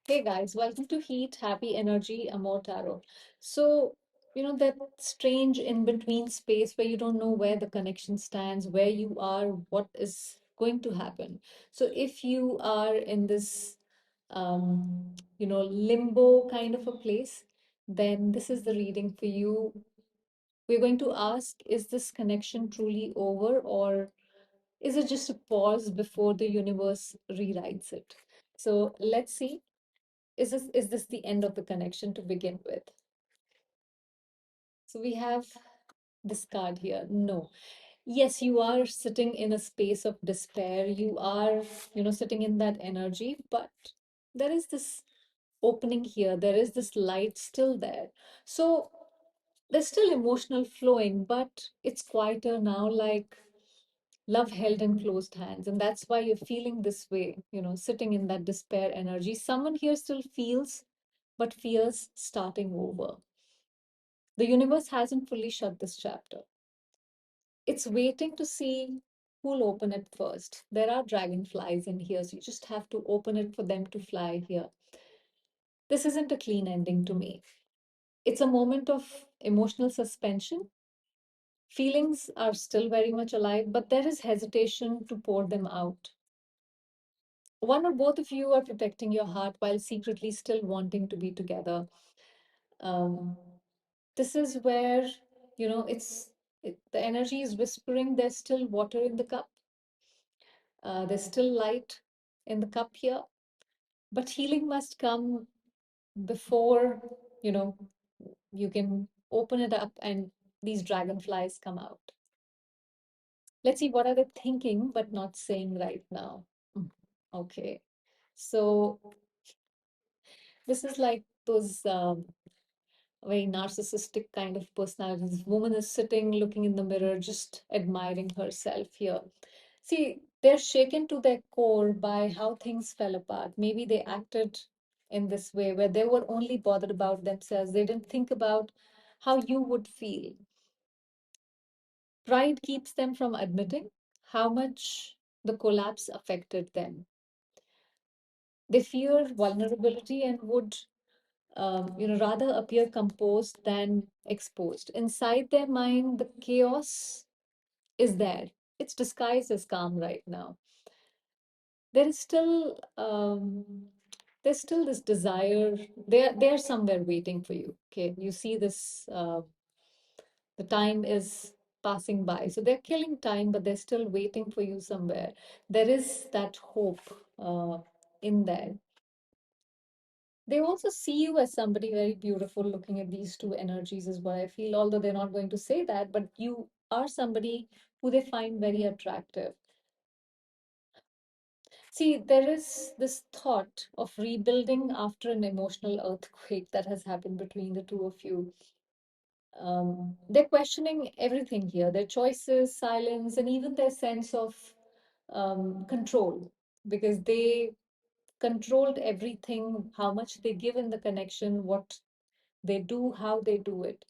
Hey guys, welcome to Heat, Happy Energy, Amor Tarot. So, that strange in between space where you don't know where the connection stands, where you are, what is going to happen. So, if you are in this, limbo kind of a place, then this is the reading for you. We're going to ask, is this connection truly over, or is it just a pause before the universe rewrites it? So, let's see, is this the end of the connection to begin with? So we have this card here. No. Yes, you are sitting in a space of despair. You are, sitting in that energy, but there is this opening here. There is this light still there. So there's still emotional flowing, but it's quieter now, like love held in closed hands. And that's why you're feeling this way, sitting in that despair energy. Someone here still feels, but fears starting over. The universe hasn't fully shut this chapter. It's waiting to see who'll open it first. There are dragonflies in here, so you just have to open it for them to fly here. This isn't a clean ending to me. It's a moment of emotional suspension. Feelings are still very much alive, but there is hesitation to pour them out. One or both of you are protecting your heart while secretly still wanting to be together. Um, this is where, the energy is whispering there's still water in the cup, there's still light in the cup here, but healing must come before, you know, you can open it up and these dragonflies come out. Let's see, what are they thinking but not saying right now? Mm, okay. So this is like those very narcissistic kind of personality. This woman is sitting, looking in the mirror, just admiring herself here. See, they're shaken to their core by how things fell apart. Maybe they acted in this way where they were only bothered about themselves. They didn't think about how you would feel. Pride keeps them from admitting how much the collapse affected them. They fear vulnerability and would rather appear composed than exposed. Inside their mind, the chaos is there. It's disguised as calm right now. There is still there's still this desire. They're somewhere waiting for you. Okay, you see this. The time is passing by, so they're killing time, but they're still waiting for you somewhere. There is that hope in there. They also see you as somebody very beautiful. Looking at these two energies is what I feel, although they're not going to say that, but you are somebody who they find very attractive. See, there is this thought of rebuilding after an emotional earthquake that has happened between the two of you. They're questioning everything here, their choices, silence, and even their sense of control, because they controlled everything, how much they give in the connection, what they do, how they do it.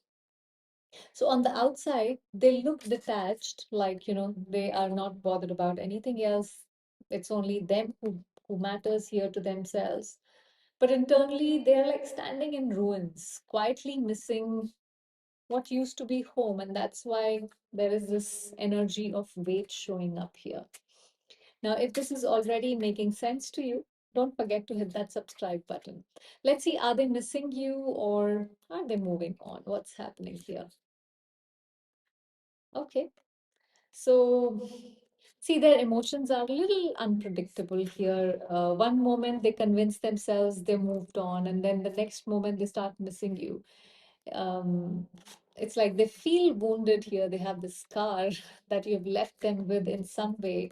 So on the outside, they look detached, like, they are not bothered about anything else. It's only them who matters here to themselves. But internally, they're like standing in ruins, quietly missing what used to be home. And that's why there is this energy of weight showing up here. Now, if this is already making sense to you, don't forget to hit that subscribe button. Let's see, are they missing you or are they moving on? What's happening here? Okay. So, see, their emotions are a little unpredictable here. One moment they convince themselves they moved on, and then the next moment they start missing you. Um, it's like they feel wounded here. They have this scar that you've left them with in some way.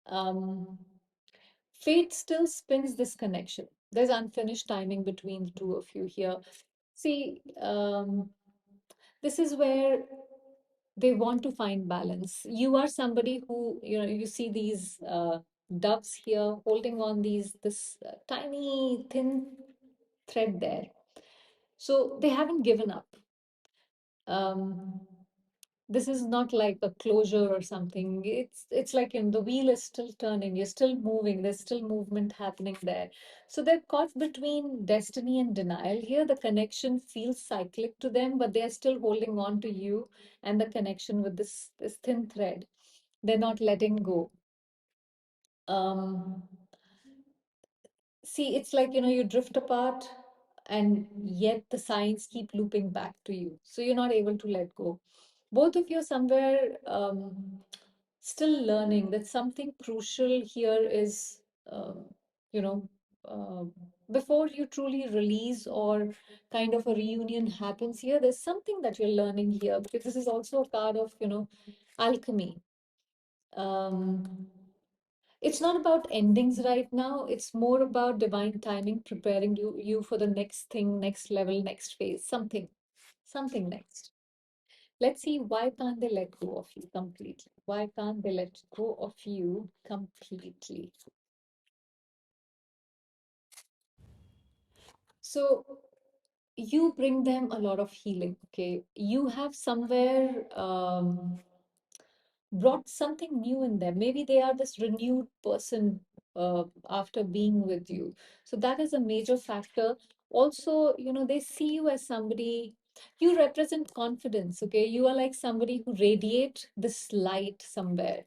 Um, Fate still spins this connection. There's unfinished timing between the two of you here. See, this is where they want to find balance. You are somebody who, you see these doves here holding on this tiny thin thread there. So they haven't given up. Um, This is not like a closure or something. It's like in the wheel is still turning, you're still moving, there's still movement happening there. So they're caught between destiny and denial here. The connection feels cyclic to them, but they're still holding on to you and the connection with this thin thread. They're not letting go. um See, it's like, you drift apart, and yet the signs keep looping back to you. So you're not able to let go. Both of you are somewhere still learning that something crucial here is, you know, uh, before you truly release or kind of a reunion happens here, there's something that you're learning here, because this is also a card of, alchemy. Um, it's not about endings right now. It's more about divine timing, preparing you for the next thing, next level, next phase, something next. Let's see, why can't they let go of you completely? Why can't they let go of you completely? So you bring them a lot of healing, okay? You have somewhere brought something new in them. Maybe they are this renewed person after being with you. So that is a major factor. Also, they see you as somebody, you represent confidence, okay? You are like somebody who radiate this light somewhere.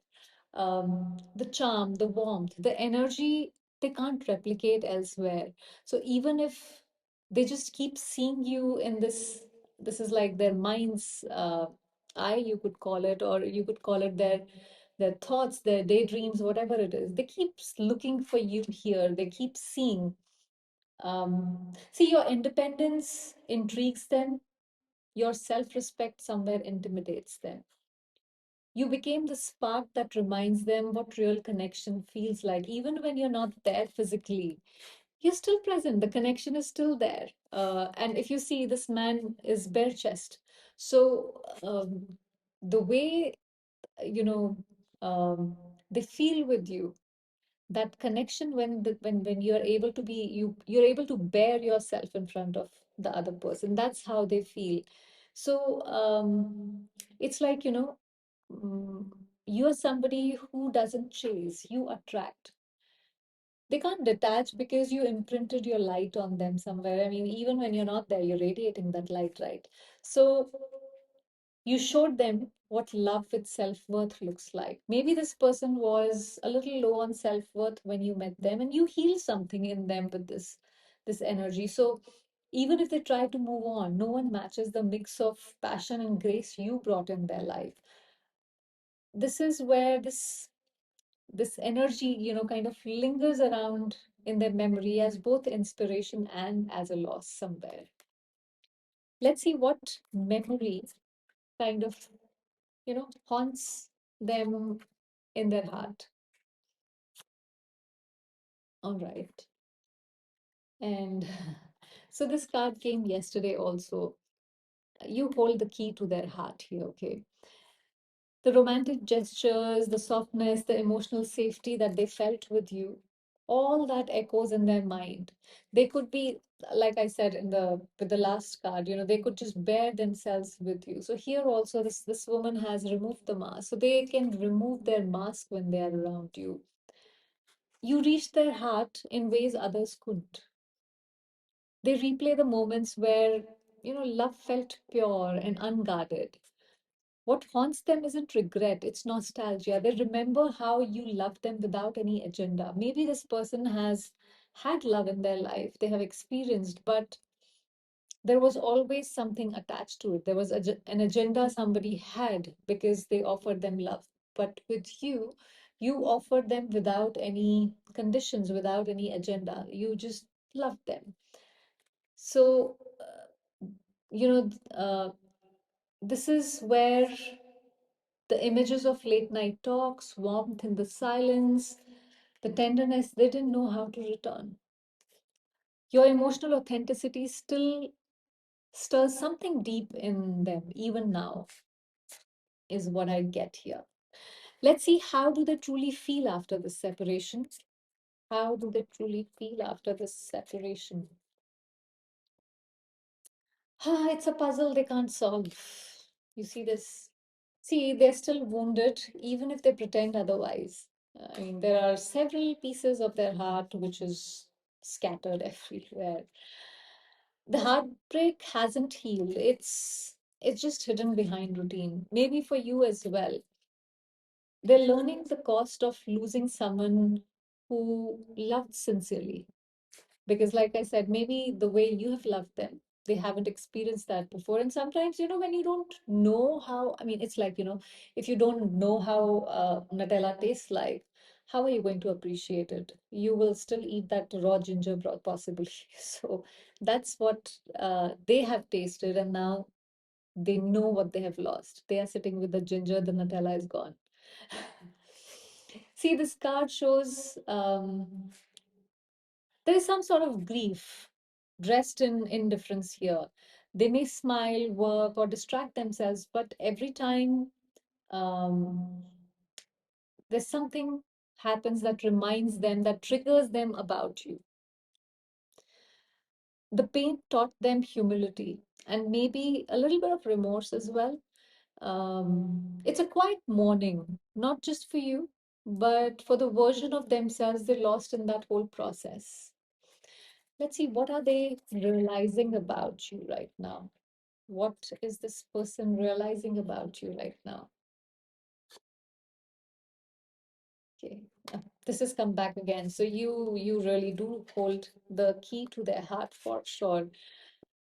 The charm, the warmth, the energy, they can't replicate elsewhere. So even if they just keep seeing you in this is like their mind's eye, you could call it, or you could call it their thoughts, their daydreams, whatever it is. They keep looking for you here. They keep seeing. See, your independence intrigues them. Your self-respect somewhere intimidates them. You became the spark that reminds them what real connection feels like. Even when you're not there physically, you're still present. The connection is still there. And if you see, this man is bare chest. So the way, you know, they feel with you, that connection, when you're able to be you're able to bear yourself in front of the other person, that's how they feel. So it's like, mm, you're somebody who doesn't chase, you attract. They can't detach because you imprinted your light on them somewhere. I mean, even when you're not there, you're radiating that light, right? So you showed them what love with self-worth looks like. Maybe this person was a little low on self-worth when you met them, and you healed something in them with this energy. So even if they try to move on, no one matches the mix of passion and grace you brought in their life. This is where this energy, kind of lingers around in their memory as both inspiration and as a loss somewhere. Let's see what memory kind of, haunts them in their heart. All right. And so this card came yesterday also. You hold the key to their heart here, okay? The romantic gestures, the softness, the emotional safety that they felt with you, all that echoes in their mind. They could be, like I said in the with the last card, they could just bear themselves with you. So here also, this woman has removed the mask, so they can remove their mask when they are around you. You reach their heart in ways others couldn't. They replay the moments where, love felt pure and unguarded. What haunts them isn't regret, it's nostalgia. They remember how you loved them without any agenda. Maybe this person has had love in their life, they have experienced, but there was always something attached to it. There was an agenda somebody had because they offered them love. But with you, you offered them without any conditions, without any agenda. You just loved them. So, this is where the images of late night talks, warmth in the silence, the tenderness, they didn't know how to return. Your emotional authenticity still stirs something deep in them, even now, is what I get here. Let's see, how do they truly feel after this separation? How do they truly feel after this separation? Ah, it's a puzzle they can't solve. You see this? See, they're still wounded, even if they pretend otherwise. I mean, there are several pieces of their heart which is scattered everywhere. The heartbreak hasn't healed. It's just hidden behind routine. Maybe for you as well. They're learning the cost of losing someone who loved sincerely. Because, like I said, maybe the way you have loved them, they haven't experienced that before. And sometimes, when you don't know how, I mean, it's like, if you don't know how Nutella tastes like, how are you going to appreciate it? You will still eat that raw ginger broth, possibly. So that's what they have tasted. And now they know what they have lost. They are sitting with the ginger, the Nutella is gone. See, this card shows there is some sort of grief dressed in indifference here. They may smile, work, or distract themselves, but every time um, there's something happens that reminds them, that triggers them about you. The pain taught them humility and maybe a little bit of remorse as well. It's a quiet mourning, not just for you, but for the version of themselves they lost in that whole process. Let's see, what are they realizing about you right now? What is this person realizing about you right now? Okay, this has come back again. So you really do hold the key to their heart for sure.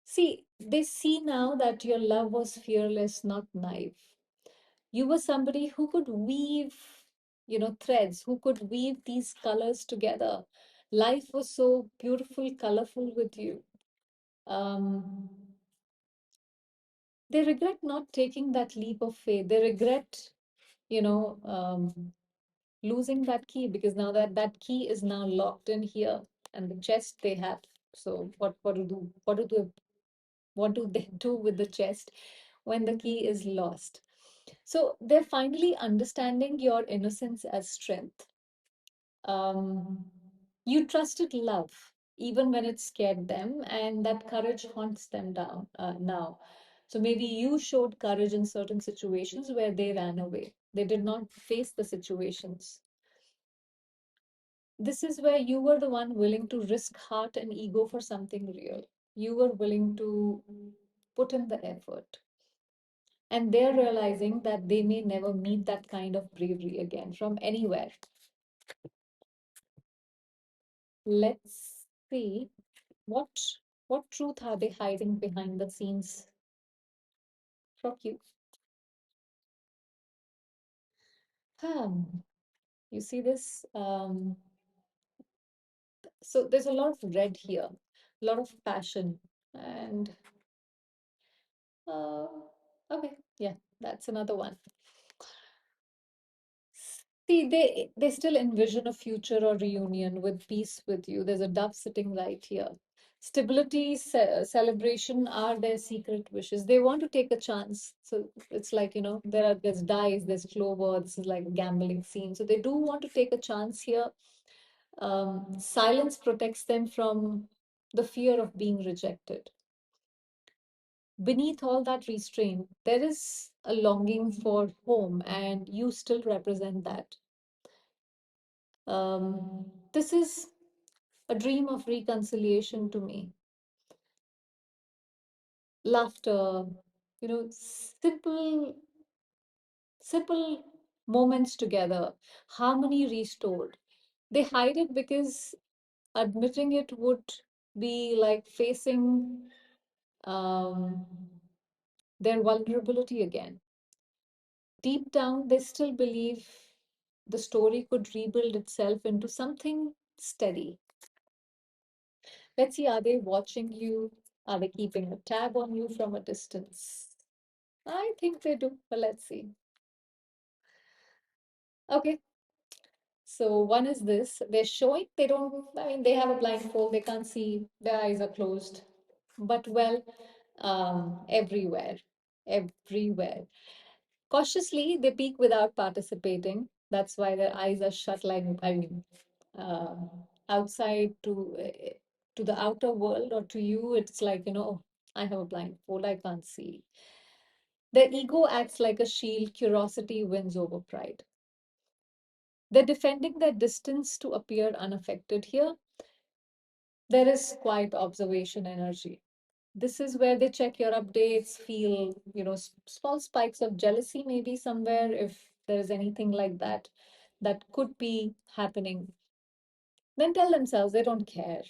See, they see now that your love was fearless, not naive. You were somebody who could weave, threads, who could weave these colors together. Life was so beautiful, colorful with you. Um, they regret not taking that leap of faith. They regret, you know, losing that key because now that key is now locked in here and the chest they have. So what do they do with the chest when the key is lost? So they're finally understanding your innocence as strength. Um, you trusted love even when it scared them, and that courage haunts them down now. So maybe you showed courage in certain situations where they ran away. They did not face the situations. This is where you were the one willing to risk heart and ego for something real. You were willing to put in the effort. And they're realizing that they may never meet that kind of bravery again from anywhere. Let's see what what truth are they hiding behind the scenes from you. You see this? So there's a lot of red here, a lot of passion, and uh, okay, yeah, that's another one. See, they still envision a future or reunion with peace with you. There's a dove sitting right here. Stability, celebration are their secret wishes. They want to take a chance. So it's like, there's dice, there's clover. This is like a gambling scene. So they do want to take a chance here. Silence protects them from the fear of being rejected. Beneath all that restraint, there is a longing for home, and you still represent that. This is a dream of reconciliation to me. Laughter, simple, simple moments together, harmony restored. They hide it because admitting it would be like facing um, their vulnerability again. Deep down, they still believe the story could rebuild itself into something steady. Let's see, are they watching you? Are they keeping a tab on you from a distance? I think they do, but let's see. Okay, so one is this. They're showing they don't, I mean, they have a blindfold, they can't see, their eyes are closed. But well, everywhere, everywhere. Cautiously, they peek without participating. That's why their eyes are shut like, I mean, outside to the outer world or to you, it's like, I have a blindfold, I can't see. Their ego acts like a shield, curiosity wins over pride. They're defending their distance to appear unaffected here. There is quiet observation energy. This is where they check your updates, feel, small spikes of jealousy maybe somewhere if there is anything like that that could be happening. Then tell themselves they don't care.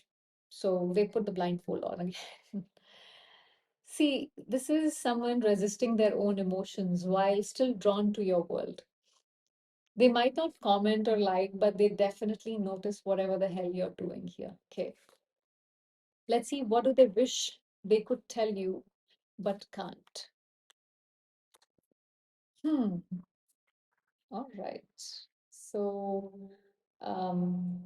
So they put the blindfold on again. See, this is someone resisting their own emotions while still drawn to your world. They might not comment or like, but they definitely notice whatever the hell you're doing here. Okay. Let's see, what do they wish they could tell you but can't? Hmm. All right. So, um,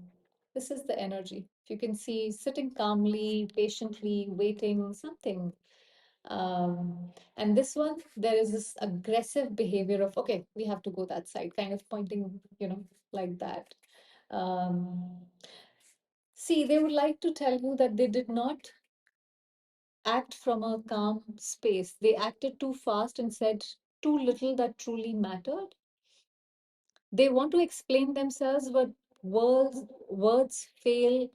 this is the energy. You can see sitting calmly, patiently, waiting, something. And this one, there is this aggressive behavior of, okay, we have to go that side, kind of pointing, like that. Um, See, they would like to tell you that they did not act from a calm space. They acted too fast and said too little that truly mattered. They want to explain themselves, but words fail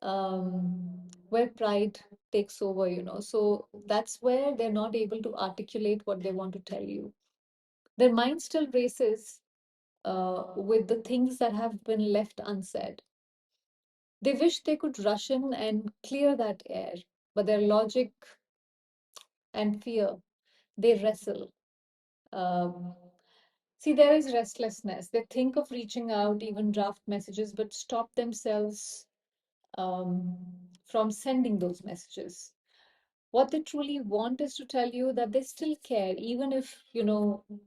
where pride takes over, So that's where they're not able to articulate what they want to tell you. Their mind still races with the things that have been left unsaid. They wish they could rush in and clear that air, but their logic and fear, they wrestle. Um, See, there is restlessness. They think of reaching out, even draft messages, but stop themselves um, from sending those messages. What they truly want is to tell you that they still care, even if,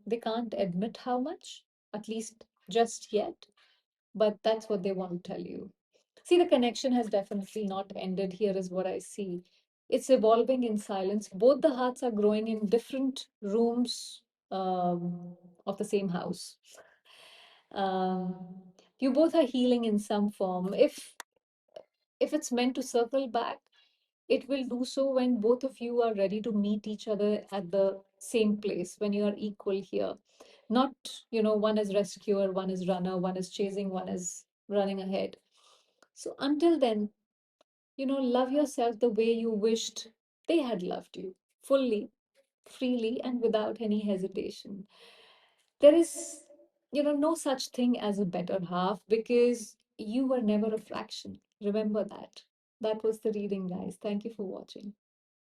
they can't admit how much, at least just yet, but that's what they want to tell you. See, the connection has definitely not ended here, is what I see. It's evolving in silence. Both the hearts are growing in different rooms of the same house. Um, you both are healing in some form. If it's meant to circle back, it will do so when both of you are ready to meet each other at the same place, when you are equal here. Not, one is rescuer, one is runner, one is chasing, one is running ahead. So until then, love yourself the way you wished they had loved you, fully, freely, and without any hesitation. There is, no such thing as a better half because you were never a fraction. Remember that. That was the reading, guys. Thank you for watching.